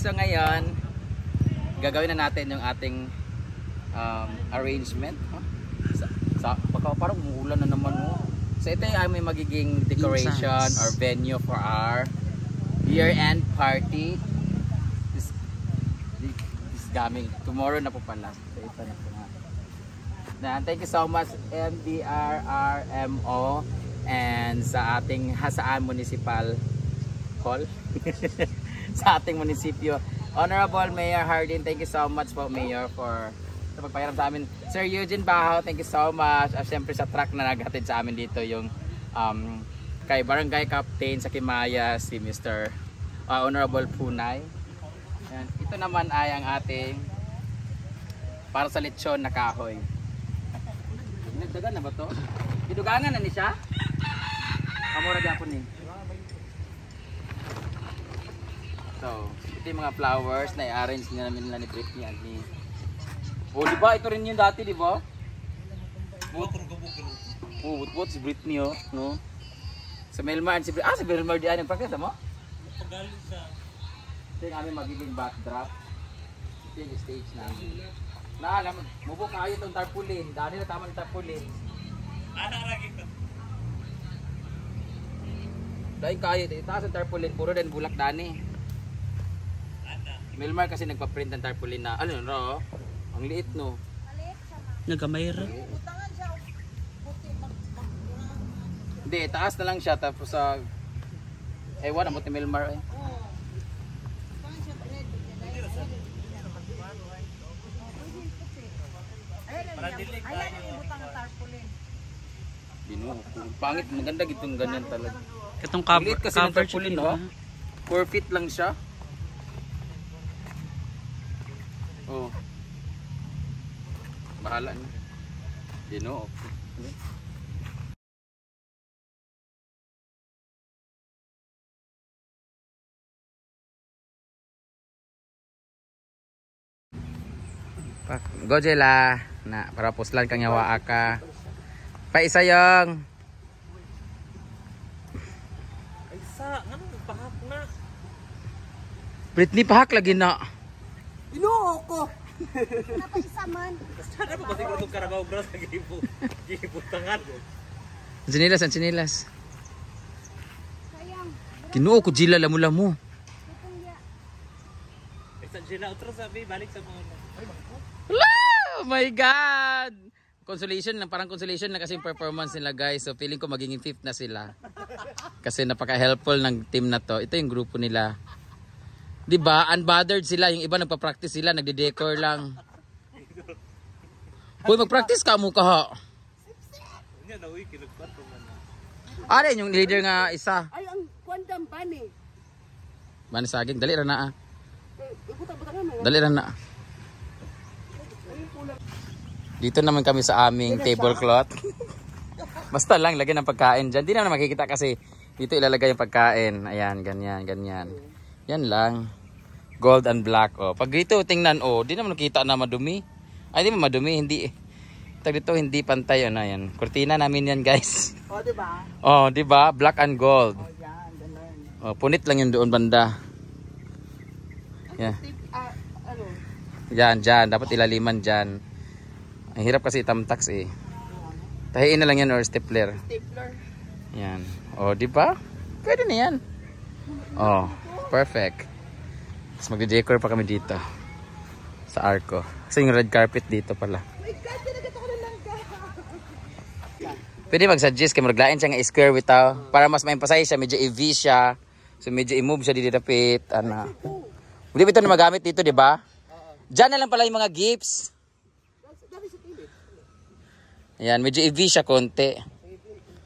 so ngayon, gagawin na natin yung ating arrangement. Baka parang umuulan na naman mo. So ito yung may magiging decoration or venue for our year-end party. This coming. Tomorrow na po pala. So ito na po na. Thank you so much MDRRMO and sa ating Hasaan Municipal Hall. Sa ating munisipyo. Honorable Mayor Hardin, thank you so much po Mayor for sa pagpahiram sa amin. Sir Eugene Bahaw, thank you so much. Siyempre sa truck na naghatid sa amin dito yung kay Barangay Captain sa Kimaya, si Mr. Honorable Punay. Ayan. Ito naman ay ang ating para sa lechon na kahoy. Nagdagan na ba to? Idugangan na ni siya? Kamura gapon ni. So, ito yung mga flowers na i-arrange na namin nila ni Britney at ni... Oh, di ba? Ito rin yung dati, di ba? Oh, what si Britney, oh, no? Sa Melmar, si Britney. Ah, si Melmar di ay nagpraktis mo? Pagalit sa... Ito yung aming magiging backdrop. Ito yung stage namin. Alam, mubo kayo itong tarpaulin. Dahil na tama ng tarpaulin. Lagi ko. Dahil kayo, itaas ang tarpaulin. Puro din bulak dani. Melmar kasi nagpa-print ng tarpaulin na, ano no? Ang liit no? Nagamayra. Hindi, taas na lang siya tapos sa ewan ang buti Melmar eh. Bino, pangit, maganda gitong ganyan talaga. Itong cover kasi ng tarpaulin no? 4 feet lang siya. Oh. Bahala niyo. Dino. Gojela na para puslan kang yawa ka. Paisayong. Ay sa, ano pahak na. Britney pahak lagi na. Inuho ko. Napaisa man. Sana pa kasi kung Carabao Gross gibutangan. Ang sinilas, ang sinilas. Sayang. Kinuo ko jila lamu-lamu. Sa Gina outro sabi balik sa mga. Oh my God! Consolation lang, parang consolation na kasi yung performance nila guys. So feeling ko magiging fifth na sila. Kasi napaka-helpful ng team na to. Ito yung grupo nila. 'Di ba? Unbothered sila, yung iba nagpa-practice sila, nagde-decor lang. Hoy, mag-practice ka mo ka ha. Nya na uy kilagpat ko man. Are yung leader nga isa. Ay, ang kwandam pa ni. Bani saging, dali ra na ah. Ibuta-buta nga mo. Dali ra na. Dito naman kami sa aming tablecloth. Basta lang lagyan ng pagkain diyan. Di naman makikita kasi dito ilalagay yung pagkain. Ayan, ganyan, ganyan. Yan lang. Gold and black. Oh. Pag dito tingnan, oh, di naman nakita na madumi. Ay, di naman madumi, hindi. Tag dito hindi pantay ano yan. Kurtina namin yan, guys. Oh, di ba? Oh, di ba? Black and gold. Oh, yan, ganun. Oh, punit lang yun doon banda. Yeah. Ano? Yan, dyan. Dapat ilaliman dyan. Ang hirap kasi itamtax eh. Tahiin na lang yan or stapler. Stapler. Yan. Oh, di ba? Pwede na yan. Oh, perfect. Tapos magde-decor pa kami dito. Sa Arco. Kasi yung red carpet dito pala. My God, tinagata ko na lang ka. Pwede mag-suggest kay maglain siya nga square bitaw. Para mas ma-emphasize siya. Medyo i-V siya. So medyo i-move siya dito dapit. Ano. Hindi ba ito na magamit dito, di ba? Diyan na lang pala yung mga gifts. Ayan, medyo i-V siya konti.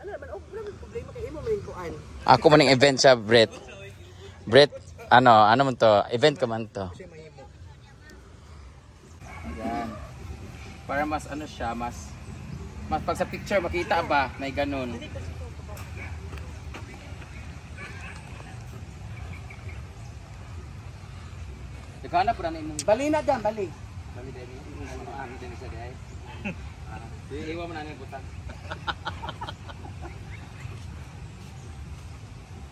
Ano naman, oh, problema kayo mo malinkuan. Ako man yung event sa Brett. Brett, ano man to? Event ka man to. Ayan. Para mas ano siya, mas pag sa picture makita ba, may ganun. Ikaw na po na imong Bali na dyan, bali. bali din yung ano din siya guys. Iiwan mo na yung butan.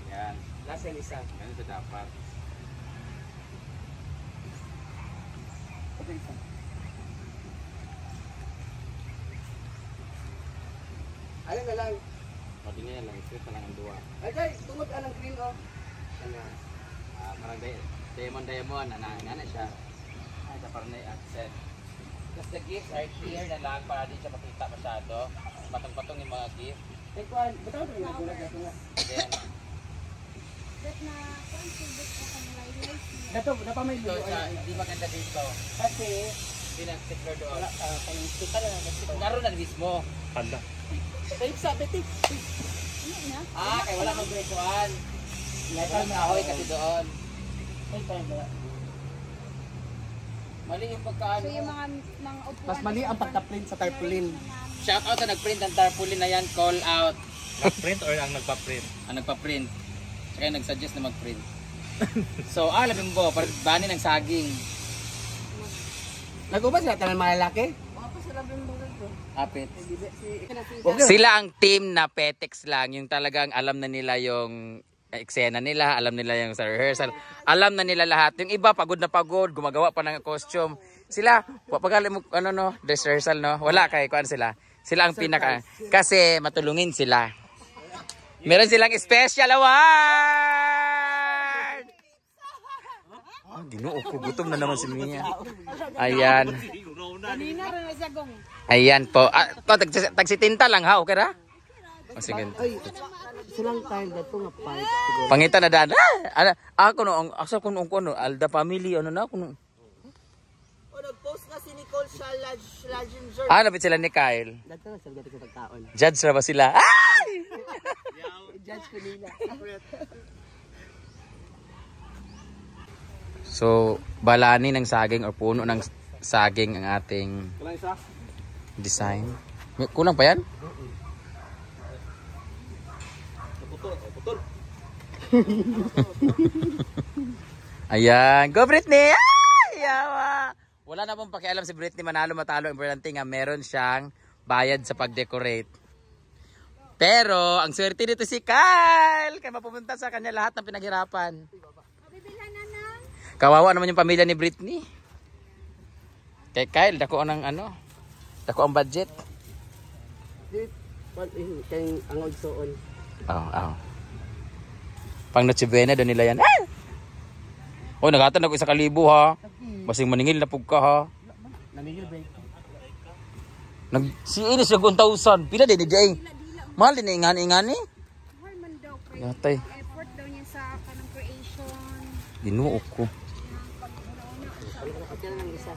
Yan. Last and isa. Ganito dapat. Alin na lang. Pwede na yan lang, straight na lang ang duwa. Ay, guys, tungod anong green, oh. Ano, parang diamond, na siya. Ay, sa parang na-accent. Tapos the gifts are here na lang para di siya makita masyado. Patong-patong yung mga gift. Ay, kuhan, bitaw na yung gulag natin nga. Then, Dato, dapat may ito, lulo. hindi maganda dito. Kasi, Hindi na sticker doon. wala, kayong sticker na lang. Naroon na mismo. Panda. Tayo sa betik. Kaya wala mong breakuan. Walang kahoy kasi doon. Ay, tayo ba? Mali yung pagkaano. So yung mga upuan. Mas mali ang pagka-print sa tarpaulin. Shout out sa nagprint ng tarpaulin na yan. Call out. Nag-print or ang nagpa-print? Ang nagpa-print. Tsaka yung nag-suggest na mag-print. So, labing mo, parang bani ng saging. Nag-ubad sila tanan malalaki? Apit. Okay. Sila ang team na petex lang. Yung talagang alam na nila yung eksena nila, alam nila yung sa rehearsal, alam na nila lahat. Yung iba pagod na pagod, gumagawa pa ng costume. Sila, pagaling mo dress rehearsal no. Wala kay kuan sila. Sila ang pinaka kasi matulungin sila. Meron silang special award. Ginoo ko, gutom na naman si Mia. Ayan. Kanina rin sa gong. Ayan po. Tagsitinta lang ha, okay ra? O sige. Ay, silang time dato nga part. Pangita na daan. Ako no, ang asa ko no, Alda family ano na ako no. O, nag-post na si Nicole Schlazinger. Napit sila ni Kyle. Dato na sila dito sa taon. Judge na ba sila? Ay! Judge ko nila. So, balani ng saging or puno ng saging ang ating design. Kulang pa yan? Ayan. Go Britney! Ay! Yawa! Wala na pong pakialam si Britney manalo matalo. Importante nga meron siyang bayad sa pag-decorate. Pero, ang swerte dito si Kyle. Kaya mapupunta sa kanya lahat ng pinaghirapan. Bibilhan na ng Kawawa naman yung pamilya ni Britney. Kay Kyle, dako ang dako ang budget. Kayong angod soon. Pang Noche Buena doon nila yan. Oh, nagatan ako 1,000 ha. Basing maningil na pug ka ha. Namigil ba? Si Inis yung 1,000. Pila din ni Jay. Mahal din ingani-ingani. Harman daw. Yatay. Effort daw niya sa kanang creation. Ginuo ko. Okay lang isa.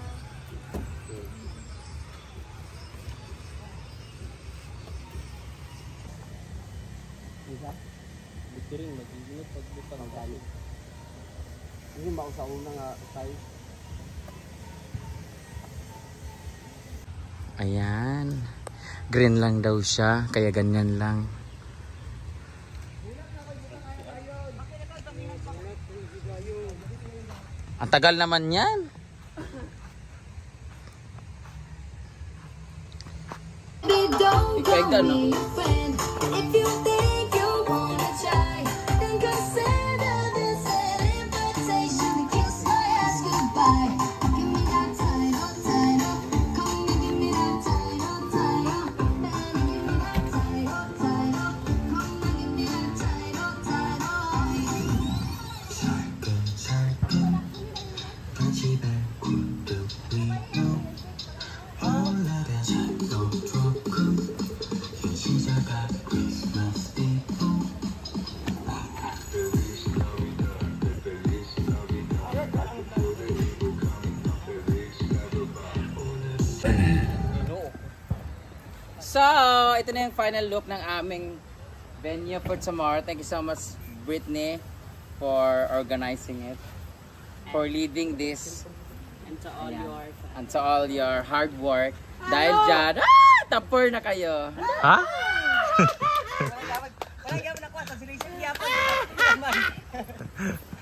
Isa? Dito rin, mag-ingat pagbuka ng tali. Hindi ba ako sa unang size? Ayan. Green lang daw siya. Kaya ganyan lang. Ang tagal naman yan. Ikaw no? So, ito na yung final look ng aming venue for tomorrow. Thank you so much, Britney, for organizing it, for leading this, and to all your hard work. Dahil dyan, tapor na kayo. Ha?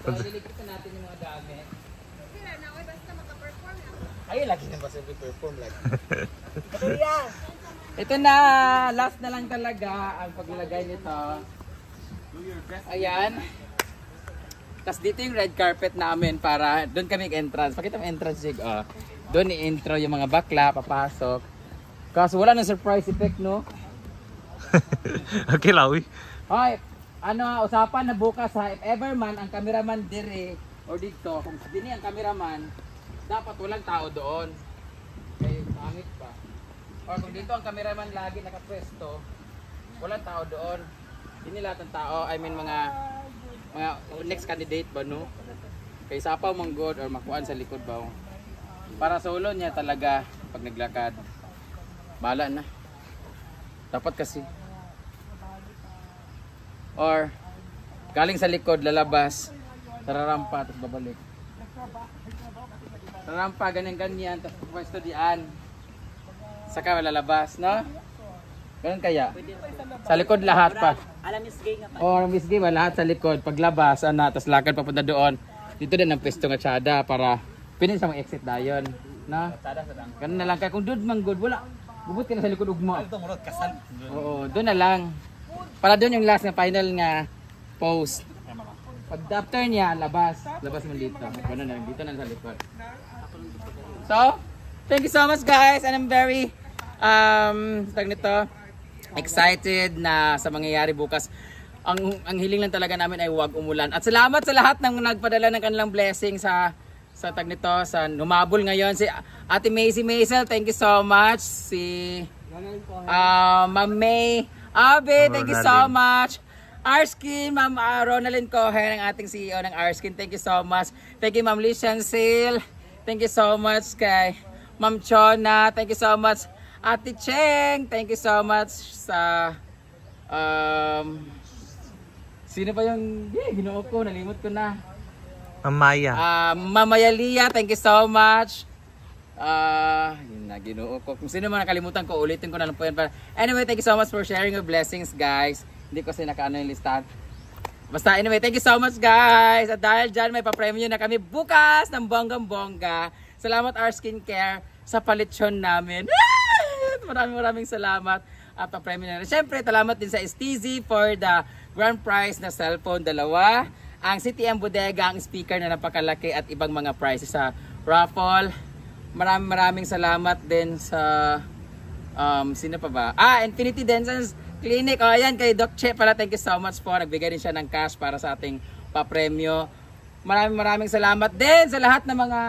So, ililigpit na natin yung mga gamit. Ay, lagi na ba sabi perform lagi? Ito na, last na lang talaga ang paglagay nito. Ayan. Tapos dito yung red carpet namin para doon kami entrance. Pakita mo entrance, Jig. Doon i-intro yung mga bakla, papasok. Kaso wala nang surprise effect, no? Okay, Lawi. Hoy, usapan na bukas ha, if ever man ang cameraman dire or dito, kung dini ang cameraman, dapat walang tao doon. Kaya pangit pa. Or kung dito ang cameraman lagi nakapwesto, walang tao doon. Hindi lahat ng tao, I mean mga next candidate ba, no? Kaya sapaw mang good or makuan sa likod ba. Para solo niya talaga pag naglakad. Bala na. Dapat kasi. Or galing sa likod, lalabas, tararampa, tapos babalik. Tararampa, ganyan-ganyan, tapos pwesto diyan. Saka lalabas, no? Ganun kaya? Sa likod lahat pa. Or misgay ba, lahat sa likod. Paglabas, tapos lakad papunta doon. Dito din ang pwesto nga tsada para pinin sa mga exit dayon. No? Ganun na lang. Kaya kung doon man good, wala. Bubut ka na sa likod ugma. Oo, doon na lang. Para doon yung last na final nga post. Pag after niya, labas mo dito. Ganun na lang, dito na sa likod. So, thank you so much guys, and I'm very excited na sa mangyayari bukas. Ang hiling lang talaga namin ay huwag umulan. At salamat sa lahat ng nagpadala ng kanilang blessing sa numabol ngayon. Si Ate Macy Maisel, thank you so much. Si Ma'am May Abe, thank you so much. Arskin, Ma'am Ronaldin Cohen, ang ating CEO ng Arskin, thank you so much. Thank you Ma'am Lician Sil, thank you so much kay Ma'am Chona, thank you so much. Ate Cheng, thank you so much sa sino pa yung ginoo ko, nalimot ko na. Mamaya. Mamaya Lia, thank you so much. Yun na, ginoo ko. Kung sino man nakalimutan ko, ulitin ko na lang po yan. Anyway, thank you so much for sharing your blessings, guys. Hindi ko kasi nakaano yung listahan. Basta anyway, thank you so much, guys. At dahil dyan, may papremyo na kami bukas ng bonggang-bongga. Salamat, Our Skincare, sa palitsyon namin. Maraming salamat. At papremyo na rin. Siyempre, salamat din sa STZ for the grand prize na cellphone, 2. Ang CTM Bodega, ang speaker na napakalaki at ibang mga prizes sa raffle. Maraming salamat din sa sino pa ba? Infinity Densons Clinic. Ayan kay Doc Che pala, thank you so much po. Nagbigay din siya ng cash para sa ating papremyo. Maraming salamat din sa lahat ng mga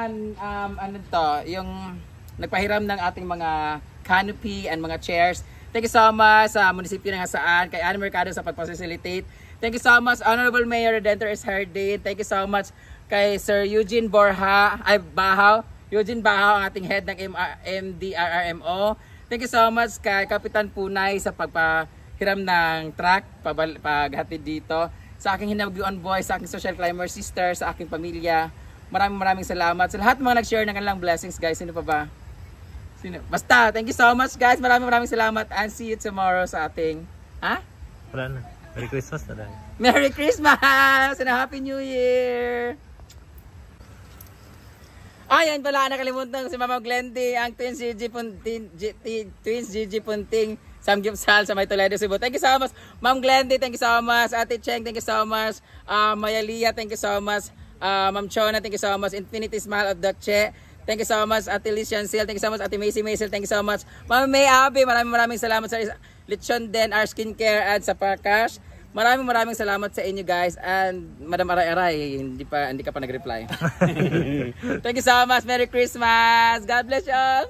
yung nagpahiram ng ating mga canopy and mga chairs. Thank you so much sa munisipyo ng Hasaan, kay Ana Mercado sa pagpasilitate. Thank you so much, Honorable Mayor Redentor Herdin. Thank you so much kay Sir Eugene Bahaw. Eugene Bahaw, ang ating head ng MDRRMO. Thank you so much kay Kapitan Punay sa pagpahiram ng truck, paghatid dito. Sa aking hinagyuan boy, sa aking social climber sister, sa aking pamilya. Maraming salamat. Sa lahat mga nag-share ng kanilang blessings, guys. Sino pa ba? Basta, thank you so much, guys. Maraming salamat and see you tomorrow sa ating... Wala na. Merry Christmas na dahil. Merry Christmas and a Happy New Year! Ayan pala, nakalimutan si Mama Glendy, ang Twins Gigi Punting, Samgyupsal sa May Toledo, Cebu. Thank you so much, Ma'am Glendy, thank you so much. Ate Cheng, thank you so much. Maya Lia, thank you so much. Ma'am Chona, thank you so much. Infinity Smile of Doc Che, thank you so much. Ate Lician Sil, thank you so much. Ate Macy Maisel, thank you so much. Mama May Abe, maraming salamat sa Lechon Den, Our Skincare, at sa Parkash. Maraming salamat sa inyo, guys. And Madam Aray, hindi ka pa nag-reply. Thank you so much. Merry Christmas. God bless you all.